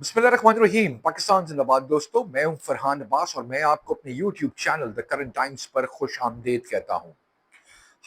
बिस्मिल्लाहिर्रहमानिर्रहीम। पाकिस्तान जिंदाबाद। दोस्तों, मैं हूं फरहान अब्बास और मैं आपको अपने YouTube channel the current times पर खुश आमदीद कहता हूं।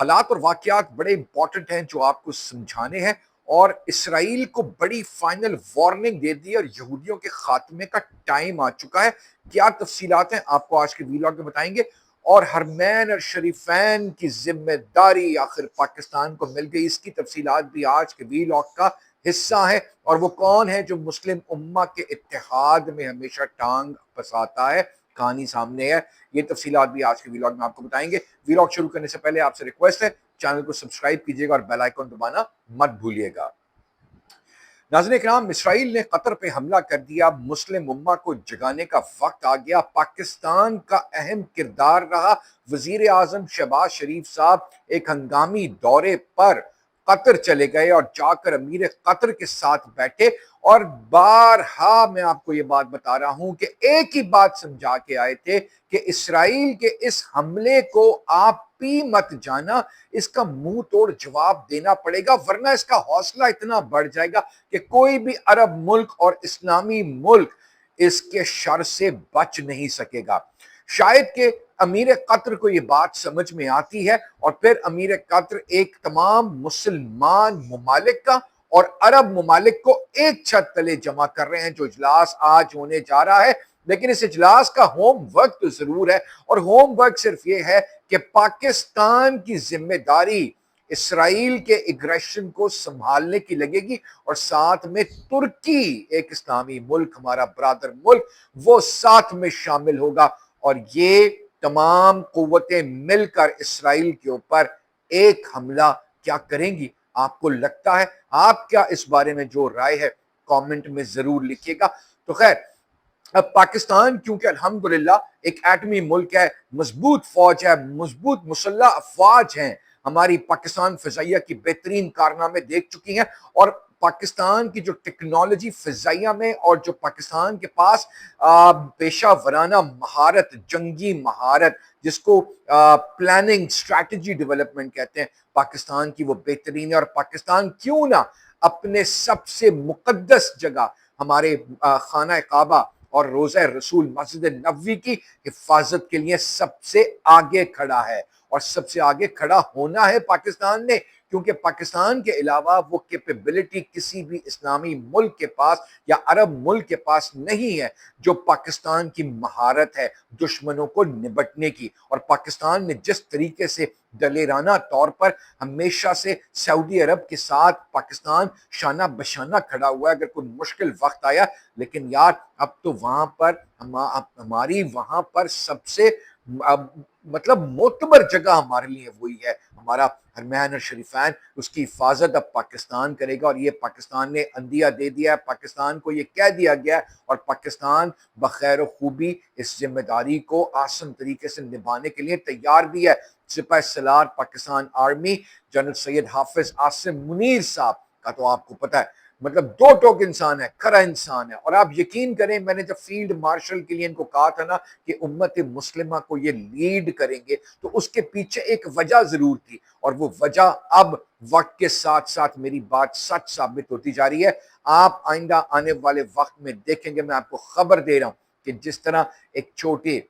हालात और वाकयात बड़े इंपॉर्टेंट हैं जो आपको समझाने हैं, और इसराइल को बड़ी फाइनल वार्निंग दे दी और यहूदियों के खात्मे का टाइम आ चुका है। क्या तफसीलात हैं आपको आज के वीलॉग में बताएंगे। और हरमैन और शरीफैन की जिम्मेदारी आखिर पाकिस्तान को मिल गई, इसकी तफसीलात भी आज के वीलॉग का हिस्सा है। और वो कौन है जो मुस्लिम उम्मा के इत्तेहाद में हमेशा टांग फंसाता है, कहानी सामने है। ये तफसीलात भी आज के वीलॉग में आपको बताएंगे। वीलॉग शुरू करने से पहले आपसे रिक्वेस्ट है, चैनल को सब्सक्राइब कीजिएगा और बेल आइकन दबाना मत भूलिएगा। नाज़रीन इकराम, इसराइल ने कतर पे हमला कर दिया। मुस्लिम उम्मा को जगाने का वक्त आ गया। पाकिस्तान का अहम किरदार रहा। वजीर आजम शहबाज शरीफ साहब एक हंगामी दौरे पर कतर चले गए और जाकर अमीर कतर के साथ बैठे, और बारहा मैं आपको ये बात बता रहा हूं कि एक ही बात समझा के आए थे कि इसराइल के इस हमले को आप पी मत जाना, इसका मुंह तोड़ जवाब देना पड़ेगा, वरना इसका हौसला इतना बढ़ जाएगा कि कोई भी अरब मुल्क और इस्लामी मुल्क इसके शर से बच नहीं सकेगा। शायद के अमीर कतर को यह बात समझ में आती है, और फिर अमीर कतर एक तमाम मुसलमान ममालिक का और अरब ममालिक को एक छत तले जमा कर रहे हैं, जो इजलास आज होने जा रहा है। लेकिन इस इजलास का होमवर्क तो जरूर है, और होमवर्क सिर्फ ये है कि पाकिस्तान की जिम्मेदारी इसराइल के एग्रेशन को संभालने की लगेगी, और साथ में तुर्की, एक इस्लामी मुल्क, हमारा ब्रादर मुल्क, वो साथ में शामिल होगा। और ये तमाम कुव्वतें मिलकर इसराइल के ऊपर एक हमला क्या करेंगी। आपको लगता है, आप क्या इस बारे में जो राय है कमेंट में जरूर लिखिएगा। तो खैर, अब पाकिस्तान क्योंकि अल्हम्दुलिल्लाह एक एटमी मुल्क है, मजबूत फौज है, मजबूत मुसल्लह अफवाज हैं, हमारी पाकिस्तान फिजाइया की बेहतरीन कारनामे देख चुकी हैं। और पाकिस्तान की जो टेक्नोलॉजी फिजाइया में, और जो पाकिस्तान के पास पेशा वराना महारत, जंगी महारत, जिसको प्लानिंग स्ट्रैटेजी डेवलपमेंट कहते हैं, पाकिस्तान की वो बेहतरीन है। और पाकिस्तान क्यों ना अपने सबसे मुकद्दस जगह, हमारे खाना काबा और रोज़ा रसूल मस्जिद नबवी की हिफाजत के लिए सबसे आगे खड़ा है। और सबसे आगे खड़ा होना है पाकिस्तान ने, क्योंकि पाकिस्तान के अलावा वो कैपेबिलिटी किसी भी इस्लामी मुल्क के पास या अरब मुल्क के पास नहीं है जो पाकिस्तान की महारत है दुश्मनों को निपटने की। और पाकिस्तान ने जिस तरीके से दलेराना तौर पर हमेशा से सऊदी अरब के साथ पाकिस्तान शाना बशाना खड़ा हुआ है अगर कोई मुश्किल वक्त आया। लेकिन यार, अब तो वहां पर हमारी वहां पर सबसे मतलब मोतबर जगह हमारे लिए वही है, हमारा हरमैन और शरीफैन। उसकी हिफाजत अब पाकिस्तान करेगा, और ये पाकिस्तान ने अंदिया दे दिया है, पाकिस्तान को ये कह दिया गया है, और पाकिस्तान बखैर खूबी इस जिम्मेदारी को आसान तरीके से निभाने के लिए तैयार भी है। सिपाही सलार पाकिस्तान आर्मी जनरल सैयद हाफिज आसिम मुनीर साहब का तो आपको पता है, मतलब दो टोक इंसान है, खरा इंसान है। और आप यकीन करें, मैंने जब फील्ड मार्शल के लिए इनको कहा था ना कि उम्मत मुस्लिमा को ये लीड करेंगे, तो उसके पीछे एक वजह जरूर थी, और वो वजह अब वक्त के साथ साथ मेरी बात सच साबित होती जा रही है। आप आइंदा आने वाले वक्त में देखेंगे, मैं आपको खबर दे रहा हूं कि जिस तरह एक छोटे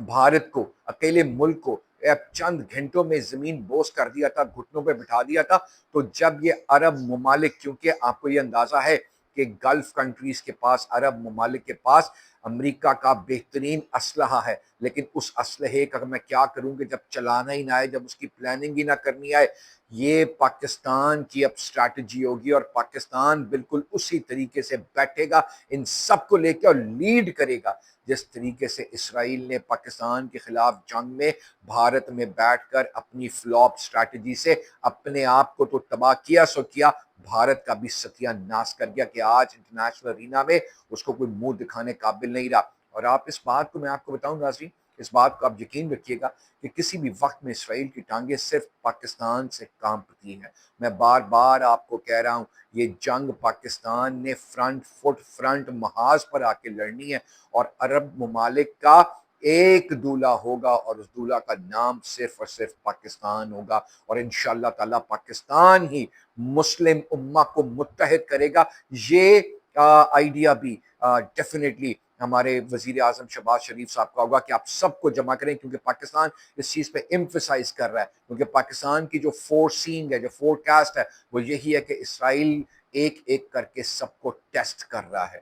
भारत को, अकेले मुल्क को चंद घंटों में जमीन बोस कर दिया था, घुटनों पे बिठा दिया था, तो जब ये अरब ममालिक, क्योंकि आपको ये अंदाजा है कि गल्फ कंट्रीज के पास, अरब ममालिक के पास अमेरिका का बेहतरीन असलहा है, लेकिन उस असलहे का मैं क्या करूं कि जब चलाना ही ना आए, जब उसकी प्लानिंग ही ना करनी आए। ये पाकिस्तान की अब स्ट्रैटेजी होगी, और पाकिस्तान बिल्कुल उसी तरीके से बैठेगा इन सबको लेकर और लीड करेगा जिस तरीके से इसराइल ने पाकिस्तान के खिलाफ जंग में भारत में बैठकर अपनी फ्लॉप स्ट्रैटेजी से अपने आप को तो तबाह किया सो किया, भारत का भी सत्यानाश कर गया कि आज इंटरनेशनल अरीना में उसको कोई मुंह दिखाने काबिल नहीं रहा। और आप इस बात को, मैं आपको बताऊं नाज़रीन, इस बात को आप यकीन रखिएगा कि किसी भी वक्त में इसराइल की टांगें सिर्फ पाकिस्तान से कांपती हैं। मैं बार बार आपको कह रहा हूं, ये जंग पाकिस्तान ने फ्रंट फुट, फ्रंट महाज पर आके लड़नी है, और अरब ममालिक का एक दूल्हा होगा, और उस दूल्हा का नाम सिर्फ और सिर्फ पाकिस्तान होगा। और इंशाअल्लाह ताला पाकिस्तान ही मुस्लिम उम्मा को मुत्तहिद करेगा। ये آئیڈیا بھی ڈیفینیٹلی ہمارے وزیر اعظم شہباز شریف صاحب کا ہوگا کہ آپ سب کو جمع کریں، کیونکہ پاکستان اس چیز پہ ایمفسائز کر رہا ہے، کیونکہ پاکستان کی جو فور سینگ ہے، جو فور کاسٹ ہے، وہ یہی ہے کہ اسرائیل ایک ایک کر کے سب کو ٹیسٹ کر رہا ہے۔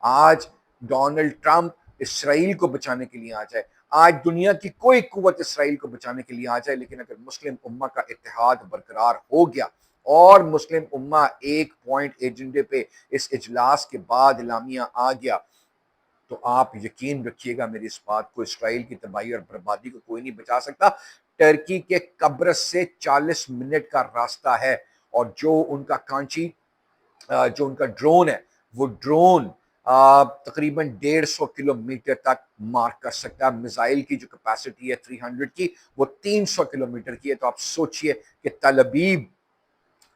آج ڈونلڈ ٹرمپ اسرائیل کو بچانے کے لیے آ جائے، آج دنیا کی کوئی قوت اسرائیل کو بچانے کے لیے آ جائے، لیکن اگر مسلم امہ کا اتحاد برقرار ہو گیا اور مسلم امہ ایک پوائنٹ ایجنڈے پہ اس اجلاس کے بعد اعلامیہ آ گیا، تو آپ یقین رکھیے گا میری اس بات کو، اسرائیل کی تباہی اور بربادی کو کوئی نہیں بچا سکتا۔ ٹرکی کے قبرص سے 40 منٹ کا راستہ ہے، اور جو ان کا کانچی جو ان کا ڈرون ہے، وہ ڈرون تقریباً 150 کلومیٹر تک مار کر سکتا ہے۔ میزائل کی جو کیپیسٹی ہے 300 کی، وہ 300 کلومیٹر کی ہے۔ تو آپ سوچئے کہ تل ابیب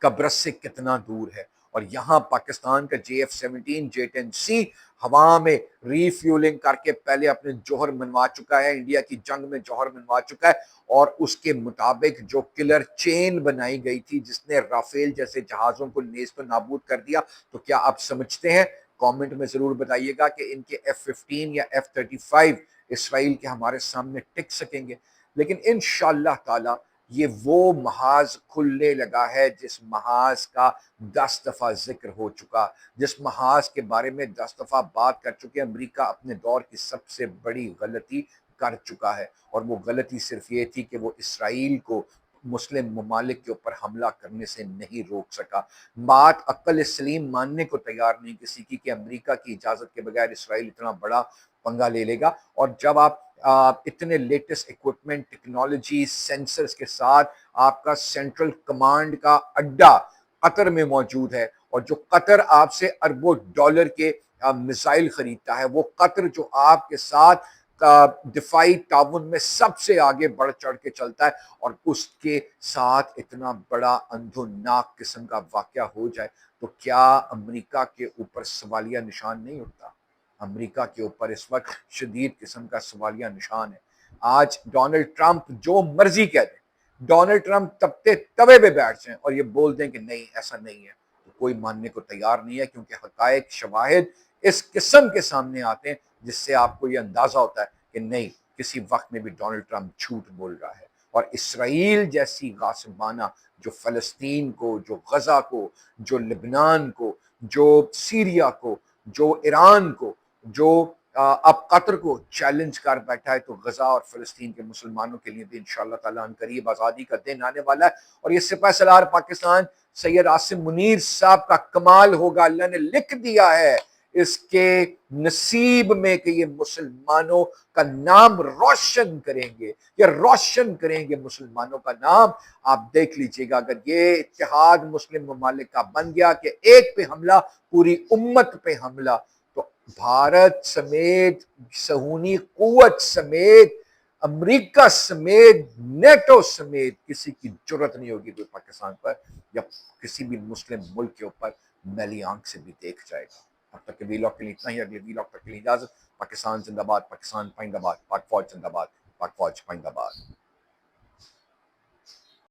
قبرص سے کتنا دور ہے، اور یہاں پاکستان کا JF-17 J-10C ہوا میں ری فیولنگ کر کے پہلے اپنے جوہر منوا چکا ہے، انڈیا کی جنگ میں جوہر منوا چکا ہے، اور اس کے مطابق جو کلر چین بنائی گئی تھی جس نے رافیل جیسے جہازوں کو نیست و نابود کر دیا، تو کیا آپ سمجھتے ہیں؟ کامنٹ میں ضرور بتائیے گا کہ ان کے F-15 یا F-35 اسرائیل کے ہمارے سامنے ٹک سکیں گے؟ لیکن انشاءاللہ تعالی یہ وہ محاذ کھلنے لگا ہے جس محاذ کا 10 دفعہ ذکر ہو چکا، جس محاذ کے بارے میں 10 دفعہ بات کر چکے۔ امریکہ اپنے دور کی سب سے بڑی غلطی کر چکا ہے، اور وہ غلطی صرف یہ تھی کہ وہ اسرائیل کو مسلم ممالک کے اوپر حملہ کرنے سے نہیں روک سکا۔ بات عقل سلیم ماننے کو تیار نہیں کسی کی کہ امریکہ کی اجازت کے بغیر اسرائیل اتنا بڑا پنگا لے لے گا، اور جب آپ اتنے لیٹسٹ اکوپمنٹ، ٹیکنالوجی، سینسرز کے ساتھ آپ کا سینٹرل کمانڈ کا اڈا قطر میں موجود ہے، اور جو قطر آپ سے اربوں ڈالر کے میزائل خریدتا ہے، وہ قطر جو آپ کے ساتھ دفاعی تعاون میں سب سے آگے بڑھ چڑھ کے چلتا ہے، اور اس کے ساتھ اتنا بڑا اندھوناک قسم کا واقعہ ہو جائے تو کیا امریکہ کے اوپر سوالیہ نشان نہیں اٹھتا؟ امریکہ کے اوپر اس وقت شدید قسم کا سوالیہ نشان ہے۔ آج ڈونلڈ ٹرمپ جو مرضی کہہ دیں، ڈونلڈ ٹرمپ تبتے توے پہ بیٹھ جائیں اور یہ بول دیں کہ نہیں ایسا نہیں ہے، تو کوئی ماننے کو تیار نہیں ہے، کیونکہ حقائق، شواہد اس قسم کے سامنے آتے ہیں جس سے آپ کو یہ اندازہ ہوتا ہے کہ نہیں، کسی وقت میں بھی ڈونلڈ ٹرمپ جھوٹ بول رہا ہے۔ اور اسرائیل جیسی غاصبانہ جو فلسطین کو، جو غزہ کو، جو لبنان کو، جو سیریا کو، جو ایران کو، جو اب قطر کو چیلنج کر بیٹھا ہے، تو غزہ اور فلسطین کے مسلمانوں کے لیے بھی انشاءاللہ تعالیٰ ان قریب آزادی کا دن آنے والا ہے، اور یہ سپہ سالار پاکستان سید عاصم منیر صاحب کا کمال ہوگا۔ اللہ نے لکھ دیا ہے اس کے نصیب میں کہ یہ مسلمانوں کا نام روشن کریں گے، یہ روشن کریں گے مسلمانوں کا نام۔ آپ دیکھ لیجئے گا اگر یہ اتحاد مسلم ممالک کا بن گیا کہ ایک پہ حملہ، پوری امت پہ حملہ، تو بھارت سمیت، صہیونی قوت سمیت، امریکہ سمیت، نیٹو سمیت کسی کی جرت نہیں ہوگی کوئی پاکستان پر یا کسی بھی مسلم ملک کے اوپر میلی آنکھ سے بھی دیکھ جائے گا۔ اب تک کے ویلاگ کے لیے اتنا ہی، اگلے ویلاگ تک کے لیے اجازت۔ پاکستان زندہ باد، پاکستان پائندہ باد، پاک فوج زندہ باد، پاک فوج پائندہ باد۔